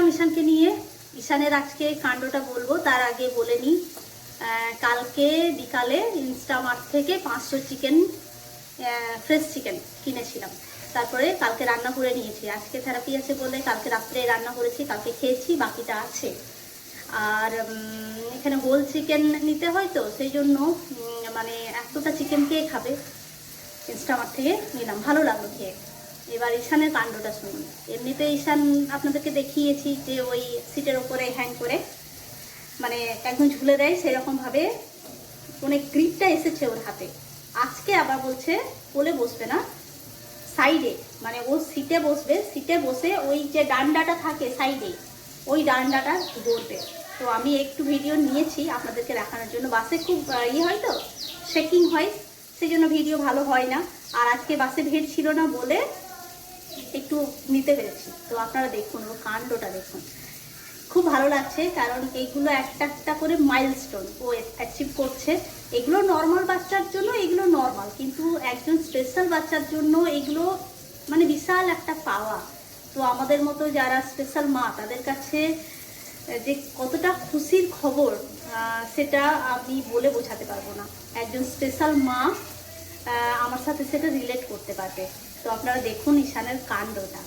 এলাম ঈশানকে নিয়ে। ঈশানের আজকে কাণ্ডটা বলবো, তার আগে বলে নিই। কালকে বিকালে ইনস্টামার্ট থেকে 500 চিকেন, ফ্রেশ চিকেন কিনেছিলাম। তারপরে কালকে রান্না করে নিয়েছি। আজকে থেরাপি আছে বলে কালকে রাত্রে রান্না করেছি, কালকে খেয়েছি, বাকিটা আছে। আর এখানে হোল চিকেন নিতে হয় তো সেই জন্য মানে এতটা চিকেন কে খাবে, ইনস্টামার্ট থেকে নিলাম, ভালো লাগলো খেয়ে। এবার ঈশানের কাণ্ডটা শুনুন। এমনিতে ঈশান আপনাদেরকে দেখিয়েছি যে ওই সিটের ওপরে হ্যাং করে মানে একদম ঝুলে দেয়, সেরকমভাবে অনেক গ্রিপটা এসেছে ওর হাতে। আজকে আবার বলছে কোলে বসবে না, সাইডে, মানে ও সিটে বসবে, সিটে বসে ওই যে ডান্ডাটা থাকে সাইডে, ওই ডান্ডাটা ধরবে। তো আমি একটু ভিডিও নিয়েছি আপনাদেরকে দেখানোর জন্য। বাসে খুব হয় তো, শেকিং হয়, সেই জন্য ভিডিও ভালো হয় না। আর আজকে বাসে ভিড় ছিল না বলে একটু নিতে পেরেছি। তো আপনারা দেখুন ওর কাণ্ডটা দেখুন, খুব ভালো লাগছে। কারণ এইগুলো একটা একটা করে মাইলস্টোন ও অ্যাচিভ করছে। এগুলো নর্মাল বাচ্চার জন্য এগুলো নর্মাল, কিন্তু একজন স্পেশাল বাচ্চার জন্য এগুলো মানে বিশাল একটা পাওয়া। তো আমাদের মতো যারা স্পেশাল মা, তাদের কাছে যে কতটা খুশির খবর সেটা আমি বলে বোঝাতে পারবো না। একজন স্পেশাল মা আমার সাথে সেটা রিলেট করতে পারবে। তো আপনারা দেখুন ঈশানের কাণ্ডটা।